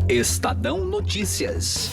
Estadão Notícias.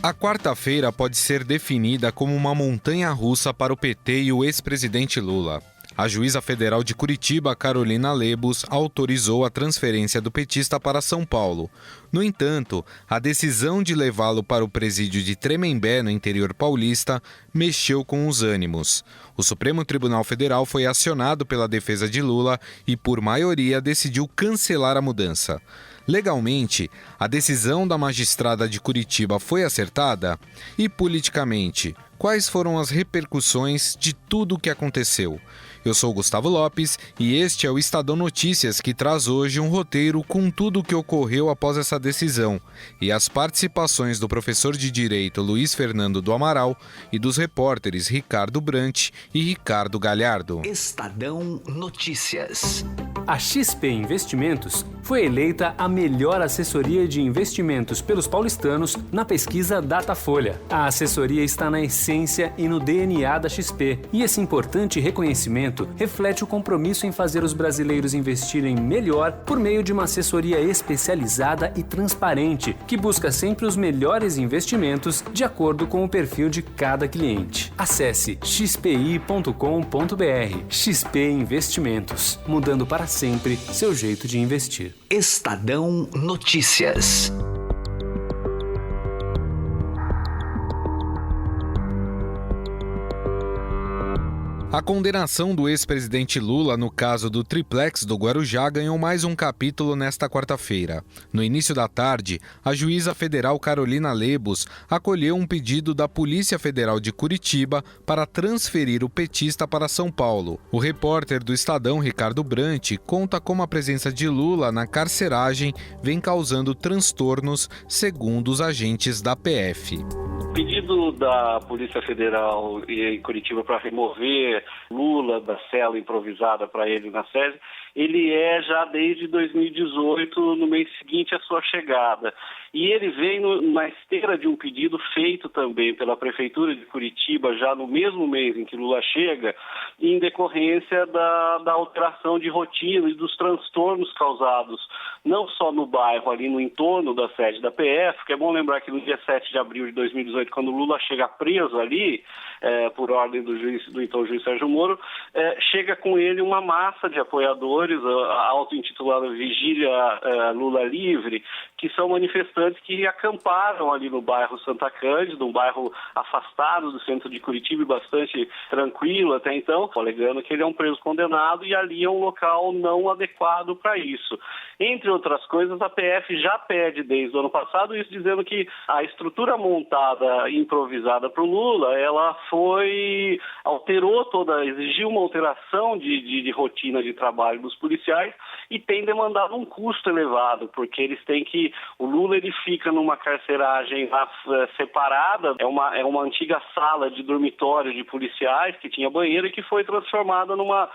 A quarta-feira pode ser definida como uma montanha-russa para o PT e o ex-presidente Lula. A juíza federal de Curitiba, Carolina Lebos, autorizou a transferência do petista para São Paulo. No entanto, a decisão de levá-lo para o presídio de Tremembé, no interior paulista, mexeu com os ânimos. O Supremo Tribunal Federal foi acionado pela defesa de Lula e, por maioria, decidiu cancelar a mudança. Legalmente, a decisão da magistrada de Curitiba foi acertada? E politicamente, quais foram as repercussões de tudo o que aconteceu? Eu sou Gustavo Lopes e este é o Estadão Notícias, que traz hoje um roteiro com tudo o que ocorreu após essa decisão e as participações do professor de Direito Luiz Fernando do Amaral e dos repórteres Ricardo Brant e Ricardo Galhardo. Estadão Notícias. A XP Investimentos foi eleita a melhor assessoria de investimentos pelos paulistanos na pesquisa Datafolha. A assessoria está na essência e no DNA da XP, e esse importante reconhecimento reflete o compromisso em fazer os brasileiros investirem melhor por meio de uma assessoria especializada e transparente, que busca sempre os melhores investimentos de acordo com o perfil de cada cliente. Acesse xpi.com.br. XP Investimentos, mudando para sempre seu jeito de investir. Estadão Notícias. A condenação do ex-presidente Lula no caso do triplex do Guarujá ganhou mais um capítulo nesta quarta-feira. No início da tarde, a juíza federal Carolina Lebos acolheu um pedido da Polícia Federal de Curitiba para transferir o petista para São Paulo. O repórter do Estadão, Ricardo Brant, conta como a presença de Lula na carceragem vem causando transtornos, segundo os agentes da PF. O pedido da Polícia Federal em Curitiba para remover Lula da cela improvisada para ele na sede, ele é já desde 2018, no mês seguinte à sua chegada. E ele vem na esteira de um pedido feito também pela Prefeitura de Curitiba, já no mesmo mês em que Lula chega, em decorrência da alteração de rotina e dos transtornos causados, não só no bairro, ali no entorno da sede da PF, que é bom lembrar que no dia 7 de abril de 2018, quando Lula chega preso ali, por ordem do então juiz Sérgio Moro, chega com ele uma massa de apoiadores, a auto-intitulada Vigília Lula Livre, que são manifestantes que acamparam ali no bairro Santa Cândida, um bairro afastado do centro de Curitiba e bastante tranquilo até então, alegando que ele é um preso condenado e ali é um local não adequado para isso. Entre outras coisas, a PF já pede desde o ano passado isso, dizendo que a estrutura montada, improvisada para o Lula, ela exigiu uma alteração de rotina de trabalho dos policiais e tem demandado um custo elevado, porque o Lula ele fica numa carceragem separada, é uma antiga sala de dormitório de policiais que tinha banheiro e que foi transformada numa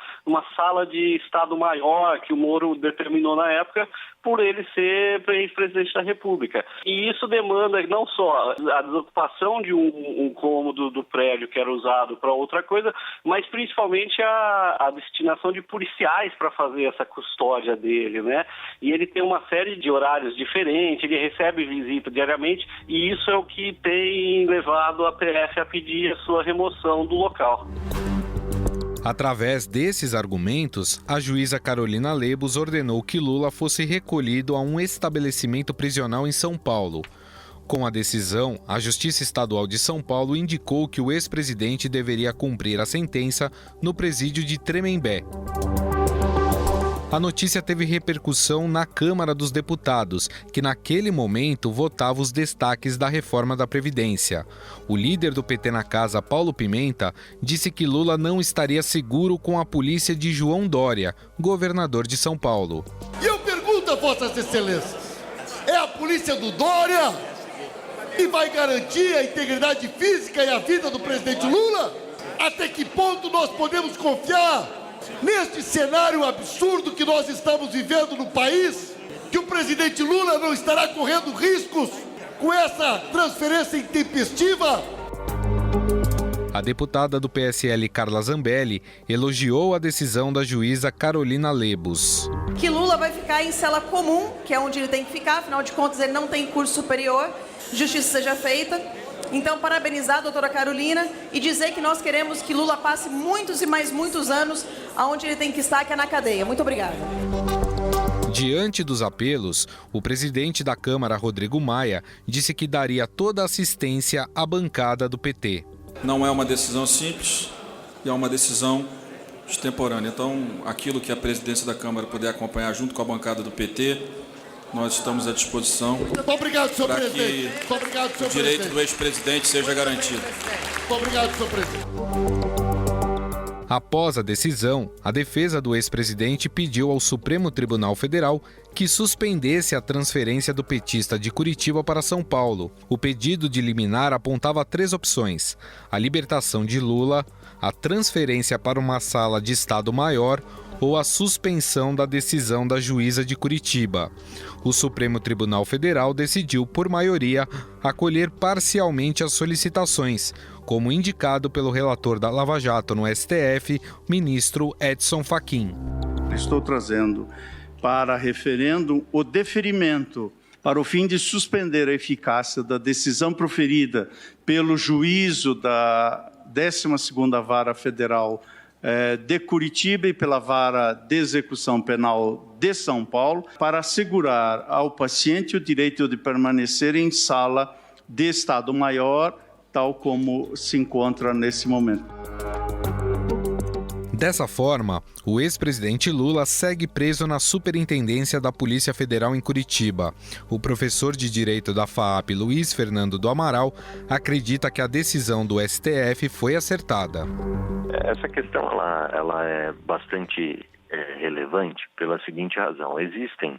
sala de Estado Maior que o Moro determinou na época por ele ser ex-presidente da República. E isso demanda não só a desocupação de um cômodo do prédio que era usado para outra coisa, mas principalmente a destinação de policiais para fazer essa custódia dele, né? E ele tem uma série de horários diferentes, ele recebe visita diariamente e isso é o que tem levado a PF a pedir a sua remoção do local. Através desses argumentos, a juíza Carolina Lebos ordenou que Lula fosse recolhido a um estabelecimento prisional em São Paulo. Com a decisão, a Justiça Estadual de São Paulo indicou que o ex-presidente deveria cumprir a sentença no presídio de Tremembé. A notícia teve repercussão na Câmara dos Deputados, que naquele momento votava os destaques da reforma da Previdência. O líder do PT na casa, Paulo Pimenta, disse que Lula não estaria seguro com a polícia de João Dória, governador de São Paulo. E eu pergunto a Vossas Excelências, é a polícia do Dória que vai garantir a integridade física e a vida do presidente Lula? Até que ponto nós podemos confiar neste cenário absurdo que nós estamos vivendo no país, que o presidente Lula não estará correndo riscos com essa transferência intempestiva? A deputada do PSL, Carla Zambelli, elogiou a decisão da juíza Carolina Lebos. Que Lula vai ficar em cela comum, que é onde ele tem que ficar, afinal de contas ele não tem curso superior, justiça seja feita. Então, parabenizar a doutora Carolina e dizer que nós queremos que Lula passe muitos e mais muitos anos aonde ele tem que estar, que é na cadeia. Muito obrigada. Diante dos apelos, o presidente da Câmara, Rodrigo Maia, disse que daria toda a assistência à bancada do PT. Não é uma decisão simples e é uma decisão extemporânea. Então, aquilo que a presidência da Câmara puder acompanhar junto com a bancada do PT, nós estamos à disposição. Muito obrigado, senhor para presidente. que Muito obrigado, senhor o direito presidente. do ex-presidente seja garantido. Muito obrigado, senhor presidente. Após a decisão, a defesa do ex-presidente pediu ao Supremo Tribunal Federal que suspendesse a transferência do petista de Curitiba para São Paulo. O pedido de liminar apontava 3 opções: a libertação de Lula, a transferência para uma sala de Estado maior ou a suspensão da decisão da juíza de Curitiba. O Supremo Tribunal Federal decidiu, por maioria, acolher parcialmente as solicitações, como indicado pelo relator da Lava Jato no STF, ministro Edson Fachin. Estou trazendo para referendo o deferimento para o fim de suspender a eficácia da decisão proferida pelo juízo da 12ª Vara Federal de Curitiba e pela Vara de Execução Penal de São Paulo, para assegurar ao paciente o direito de permanecer em sala de Estado maior, tal como se encontra nesse momento. Dessa forma, o ex-presidente Lula segue preso na Superintendência da Polícia Federal em Curitiba. O professor de Direito da FAAP, Luiz Fernando do Amaral, acredita que a decisão do STF foi acertada. Essa questão ela é bastante relevante pela seguinte razão. Existem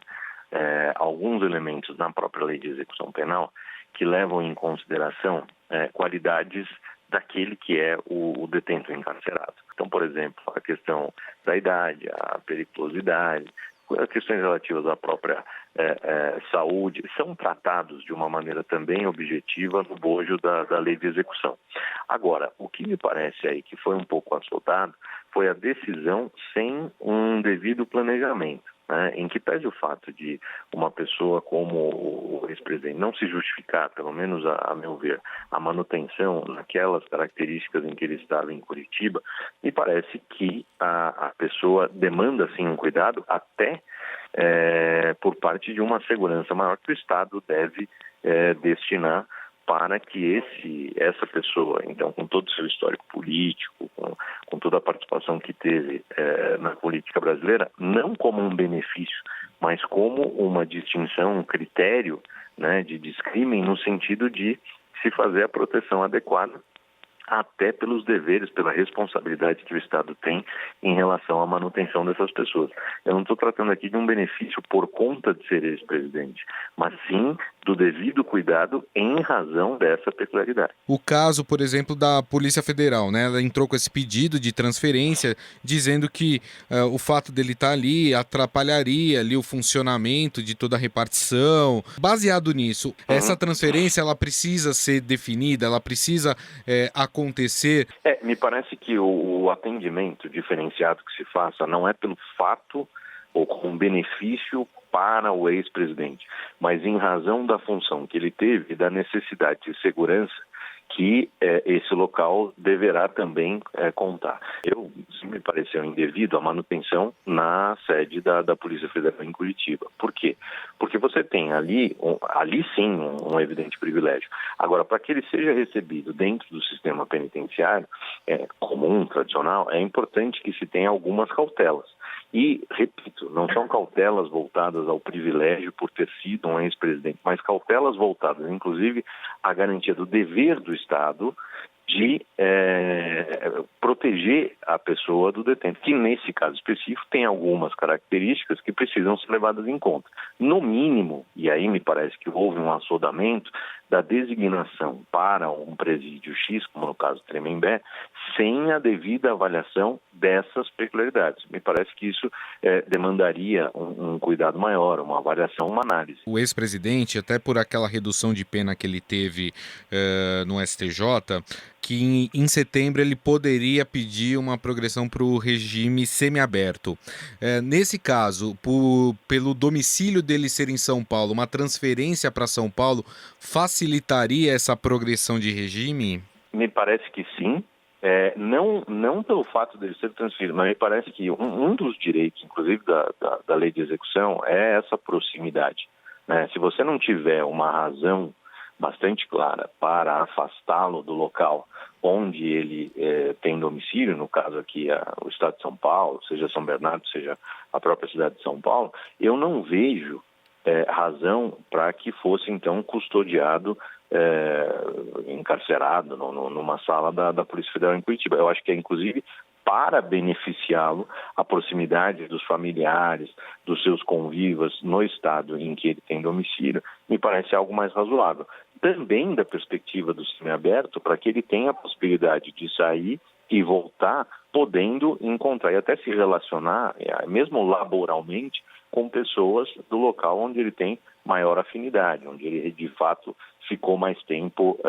alguns elementos na própria Lei de Execução Penal que levam em consideração qualidades daquele que é o detento encarcerado. Então, por exemplo, a questão da idade, a periculosidade, as questões relativas à própria saúde, são tratados de uma maneira também objetiva no bojo da lei de execução. Agora, o que me parece aí que foi um pouco assoltado foi a decisão sem um devido planejamento, né, em que pese o fato de uma pessoa como o ex-presidente não se justificar, pelo menos a meu ver, a manutenção naquelas características em que ele estava em Curitiba, me parece que a pessoa demanda sim um cuidado até por parte de uma segurança maior que o Estado deve destinar para que essa pessoa, então, com todo o seu histórico político, com toda a participação que teve na política brasileira, não como um benefício, mas como uma distinção, um critério, né, de descrime no sentido de se fazer a proteção adequada, até pelos deveres, pela responsabilidade que o Estado tem em relação à manutenção dessas pessoas. Eu não estou tratando aqui de um benefício por conta de ser ex-presidente, mas sim do devido cuidado em razão dessa peculiaridade. O caso, por exemplo, da Polícia Federal, né? Ela entrou com esse pedido de transferência, dizendo que o fato dele estar ali atrapalharia ali o funcionamento de toda a repartição. Baseado nisso, essa transferência ela precisa ser definida, ela precisa acontecer? Me parece que o atendimento diferenciado que se faça não é pelo fato ou com benefício para o ex-presidente, mas em razão da função que ele teve e da necessidade de segurança que esse local deverá também contar. Me pareceu indevido a manutenção na sede da Polícia Federal em Curitiba. Por quê? Porque você tem ali sim um evidente privilégio. Agora, para que ele seja recebido dentro do sistema penitenciário comum, tradicional, é importante que se tenha algumas cautelas. E, repito, não são cautelas voltadas ao privilégio por ter sido um ex-presidente, mas cautelas voltadas, inclusive, à garantia do dever do Estado de proteger a pessoa do detento, que nesse caso específico tem algumas características que precisam ser levadas em conta. No mínimo, e aí me parece que houve um assodamento da designação para um presídio X, como no caso do Tremembé, sem a devida avaliação dessas peculiaridades. Me parece que isso demandaria um cuidado maior, uma avaliação, uma análise. O ex-presidente, até por aquela redução de pena que ele teve no STJ, que em setembro ele poderia pedir uma progressão para o regime semiaberto. Nesse caso, pelo domicílio dele ser em São Paulo, uma transferência para São Paulo facilitaria essa progressão de regime? Me parece que sim. Não pelo fato dele ser transferido, mas me parece que um dos direitos, inclusive da lei de execução, é essa proximidade. Né? Se você não tiver uma razão bastante clara para afastá-lo do local onde ele tem domicílio, no caso aqui o Estado de São Paulo, seja São Bernardo, seja a própria cidade de São Paulo, eu não vejo razão para que fosse então custodiado, encarcerado numa sala da Polícia Federal em Curitiba. Eu acho que é inclusive para beneficiá-lo a proximidade dos familiares, dos seus convivas no estado em que ele tem domicílio, me parece algo mais razoável. Também da perspectiva do semiaberto, para que ele tenha a possibilidade de sair e voltar, podendo encontrar e até se relacionar, mesmo laboralmente, com pessoas do local onde ele tem maior afinidade, onde ele de fato ficou mais tempo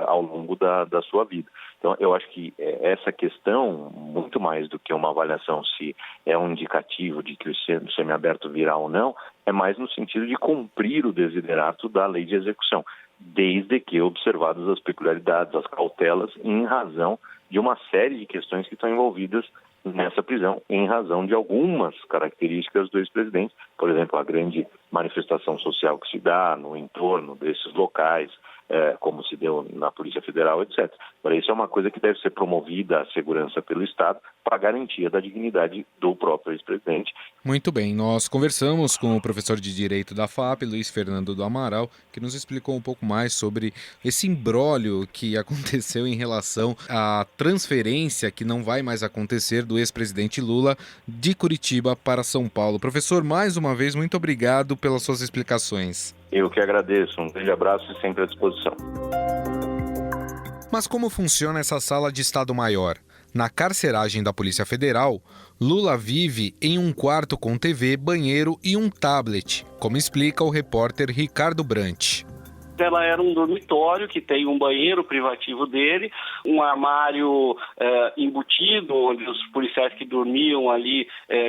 ao longo da sua vida. Então, eu acho que essa questão, muito mais do que uma avaliação se é um indicativo de que o semiaberto virá ou não, é mais no sentido de cumprir o desiderato da lei de execução, desde que observadas as peculiaridades, as cautelas, em razão de uma série de questões que estão envolvidas nessa prisão, em razão de algumas características do ex-presidente, por exemplo, a grande manifestação social que se dá no entorno desses locais, como se deu na Polícia Federal, etc. Para isso é uma coisa que deve ser promovida a segurança pelo Estado para garantia da dignidade do próprio ex-presidente. Muito bem, nós conversamos com o professor de Direito da FAP, Luiz Fernando do Amaral, que nos explicou um pouco mais sobre esse imbróglio que aconteceu em relação à transferência que não vai mais acontecer do ex-presidente Lula de Curitiba para São Paulo. Professor, mais uma vez, muito obrigado pelas suas explicações. Eu que agradeço, um grande abraço e sempre à disposição. Mas como funciona essa sala de Estado-Maior? Na carceragem da Polícia Federal, Lula vive em um quarto com TV, banheiro e um tablet, como explica o repórter Ricardo Brant. Ela era um dormitório que tem um banheiro privativo dele, um armário embutido, onde os policiais que dormiam ali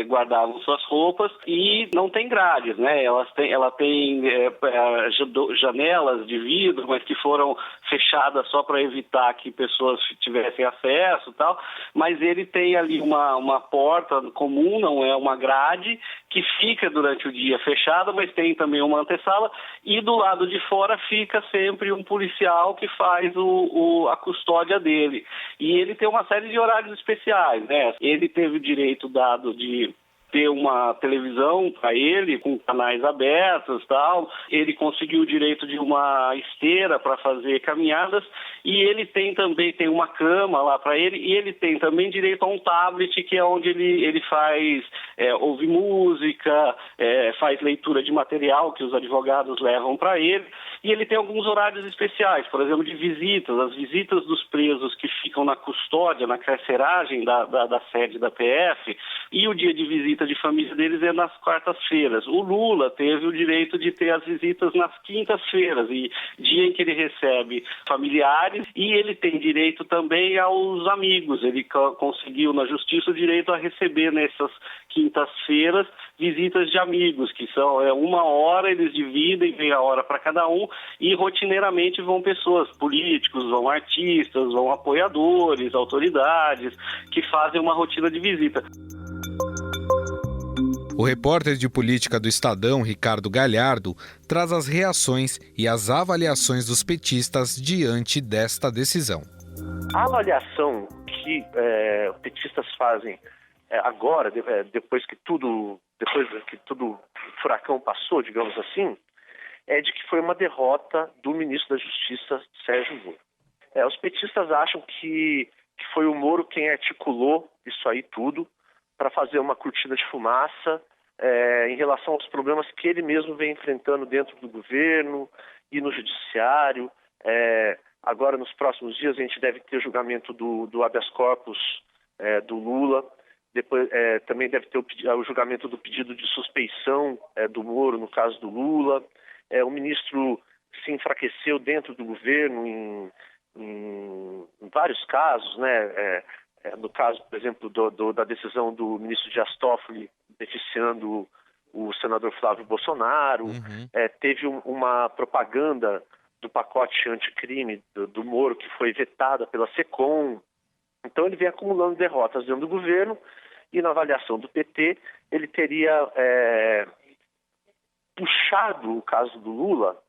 guardavam suas roupas, e não tem grades, né? Ela tem janelas de vidro, mas que foram fechadas só para evitar que pessoas tivessem acesso e tal, mas ele tem ali uma porta comum, não é uma grade, que fica durante o dia fechada, mas tem também uma antessala, e do lado de fora fica sempre um policial que faz a custódia dele. E ele tem uma série de horários especiais, né? Ele teve o direito dado de ter uma televisão para ele, com canais abertos e tal. Ele conseguiu o direito de uma esteira para fazer caminhadas, e ele tem uma cama lá para ele, e ele tem também direito a um tablet, que é onde ele faz ouvir música, faz leitura de material que os advogados levam para ele, e ele tem alguns horários especiais, por exemplo, de visitas, as visitas dos presos que ficam na custódia, na carceragem da sede da PF, e o dia de visita de família deles é nas quartas-feiras. O Lula teve o direito de ter as visitas nas quintas-feiras, e dia em que ele recebe familiares, e ele tem direito também aos amigos. Ele conseguiu na justiça o direito a receber nessas quintas-feiras visitas de amigos, que são 1 hora, eles dividem meia hora para cada um, e rotineiramente vão pessoas, políticos, vão artistas, vão apoiadores, autoridades, que fazem uma rotina de visita. O repórter de política do Estadão, Ricardo Galhardo, traz as reações e as avaliações dos petistas diante desta decisão. A avaliação que os petistas fazem agora, depois que tudo o furacão passou, digamos assim, é de que foi uma derrota do ministro da Justiça, Sérgio Moro. Os petistas acham que foi o Moro quem articulou isso aí tudo para fazer uma cortina de fumaça em relação aos problemas que ele mesmo vem enfrentando dentro do governo e no judiciário. Agora, nos próximos dias, a gente deve ter o julgamento do habeas corpus do Lula. Depois, também deve ter o julgamento do pedido de suspeição do Moro, no caso do Lula. O ministro se enfraqueceu dentro do governo em vários casos, né? No caso, por exemplo, da decisão do ministro Dias Toffoli beneficiando o senador Flávio Bolsonaro, teve uma propaganda do pacote anticrime do Moro que foi vetada pela SECOM. Então ele vem acumulando derrotas dentro do governo e na avaliação do PT ele teria puxado o caso do Lula,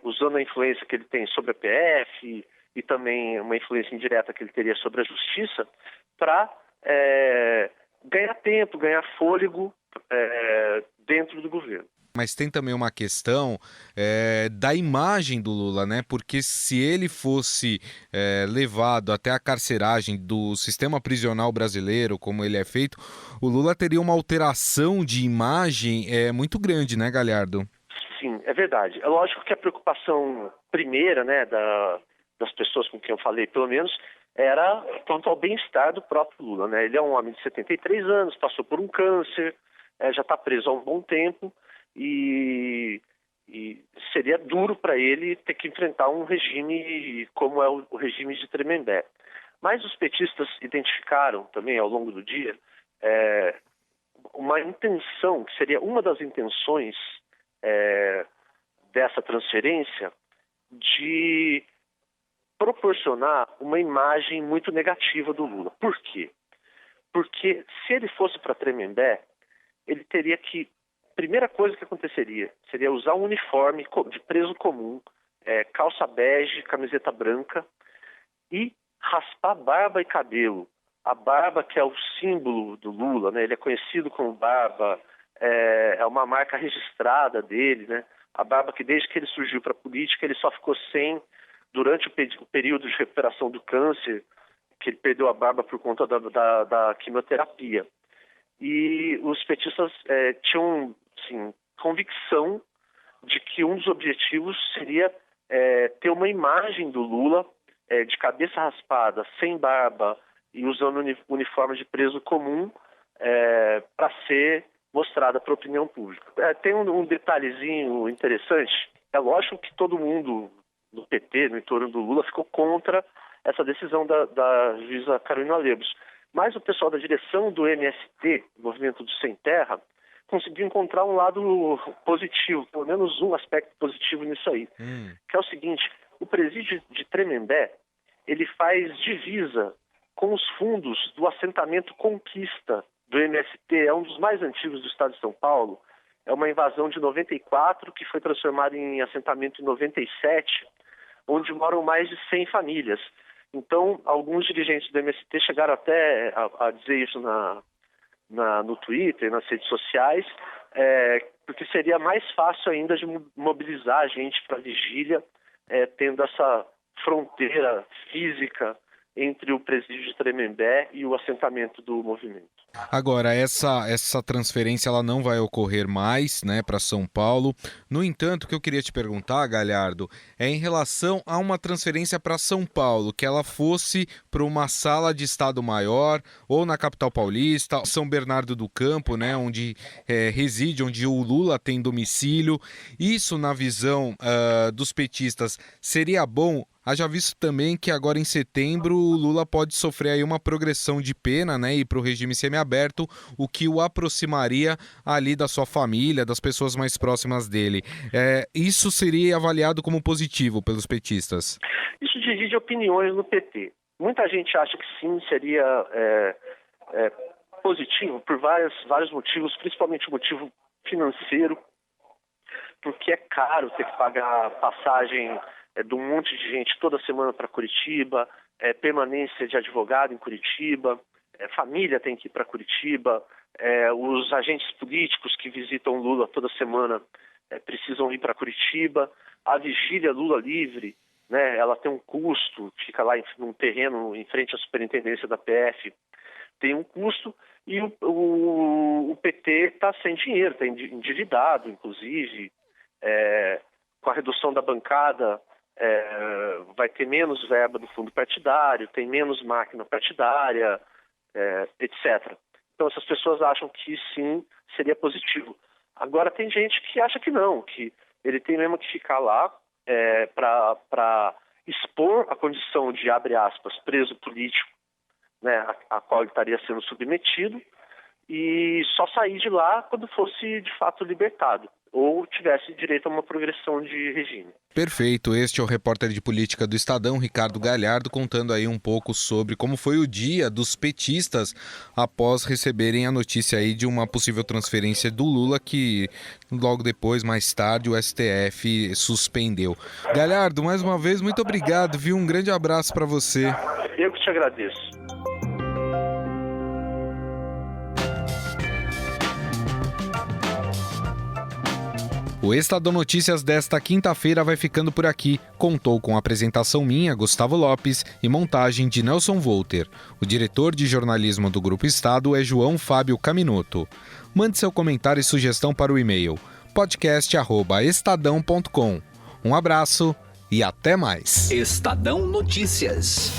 usando a influência que ele tem sobre a PF e também uma influência indireta que ele teria sobre a justiça, para ganhar tempo, ganhar fôlego dentro do governo. Mas tem também uma questão da imagem do Lula, né? Porque se ele fosse levado até a carceragem do sistema prisional brasileiro, como ele é feito, o Lula teria uma alteração de imagem muito grande, né, Galhardo? Sim, é verdade. É lógico que a preocupação primeira, né, das pessoas com quem eu falei, pelo menos, era quanto ao bem-estar do próprio Lula, né? Ele é um homem de 73 anos, passou por um câncer, já está preso há um bom tempo e seria duro para ele ter que enfrentar um regime como é o regime de Tremembé. Mas os petistas identificaram também ao longo do dia uma intenção, que seria uma das intenções dessa transferência, de proporcionar uma imagem muito negativa do Lula. Por quê? Porque se ele fosse para Tremembé, ele teria que... Primeira coisa que aconteceria seria usar um uniforme de preso comum, calça bege, camiseta branca, e raspar barba e cabelo. A barba, que é o símbolo do Lula, né? Ele é conhecido como barba, é uma marca registrada dele, né? A barba que desde que ele surgiu para a política, ele só ficou sem durante o período de recuperação do câncer, que ele perdeu a barba por conta da quimioterapia. E os petistas tinham, assim, convicção de que um dos objetivos seria ter uma imagem do Lula de cabeça raspada, sem barba e usando uniforme de preso comum para ser mostrada para a opinião pública. Tem um detalhezinho interessante. É lógico que todo mundo do PT, no entorno do Lula, ficou contra essa decisão da juíza Carolina Lebos. Mas o pessoal da direção do MST, Movimento do Sem Terra, conseguiu encontrar um lado positivo, pelo menos um aspecto positivo nisso aí, que é o seguinte: o presídio de Tremembé, ele faz divisa com os fundos do assentamento Conquista do MST, é um dos mais antigos do estado de São Paulo, é uma invasão de 94 que foi transformada em assentamento em 97, onde moram mais de 100 famílias. Então, alguns dirigentes do MST chegaram até a dizer isso no Twitter, nas redes sociais, porque seria mais fácil ainda de mobilizar a gente para a vigília, tendo essa fronteira física entre o presídio de Tremembé e o assentamento do movimento. Agora, essa transferência ela não vai ocorrer mais, né, para São Paulo. No entanto, o que eu queria te perguntar, Galhardo, é em relação a uma transferência para São Paulo, que ela fosse para uma sala de Estado Maior, ou na capital paulista, São Bernardo do Campo, né, onde reside, onde o Lula tem domicílio. Isso, na visão dos petistas, seria bom? Haja visto também que agora em setembro o Lula pode sofrer aí uma progressão de pena, né, e para o regime semiaberto, o que o aproximaria ali da sua família, das pessoas mais próximas dele. Isso seria avaliado como positivo pelos petistas? Isso divide opiniões no PT. Muita gente acha que sim, seria positivo por vários motivos, principalmente o motivo financeiro, porque é caro ter que pagar passagem de um monte de gente toda semana para Curitiba, permanência de advogado em Curitiba, família tem que ir para Curitiba, os agentes políticos que visitam Lula toda semana precisam ir para Curitiba, a vigília Lula livre, né, ela tem um custo, fica lá num terreno em frente à superintendência da PF, tem um custo, e o PT está sem dinheiro, está endividado, inclusive, com a redução da bancada, vai ter menos verba do fundo partidário, tem menos máquina partidária, etc. Então essas pessoas acham que sim, seria positivo. Agora tem gente que acha que não, que ele tem mesmo que ficar lá para expor a condição de, abre aspas, preso político, né, a qual ele estaria sendo submetido, e só sair de lá quando fosse de fato libertado ou tivesse direito a uma progressão de regime. Perfeito, este é o repórter de política do Estadão, Ricardo Galhardo, contando aí um pouco sobre como foi o dia dos petistas após receberem a notícia aí de uma possível transferência do Lula, que logo depois, mais tarde, o STF suspendeu. Galhardo, mais uma vez, muito obrigado, viu? Um grande abraço para você. Eu que te agradeço. O Estadão Notícias desta quinta-feira vai ficando por aqui. Contou com a apresentação minha, Gustavo Lopes, e montagem de Nelson Volter. O diretor de jornalismo do Grupo Estado é João Fábio Caminoto. Mande seu comentário e sugestão para o e-mail podcast@estadão.com. Um abraço e até mais. Estadão Notícias.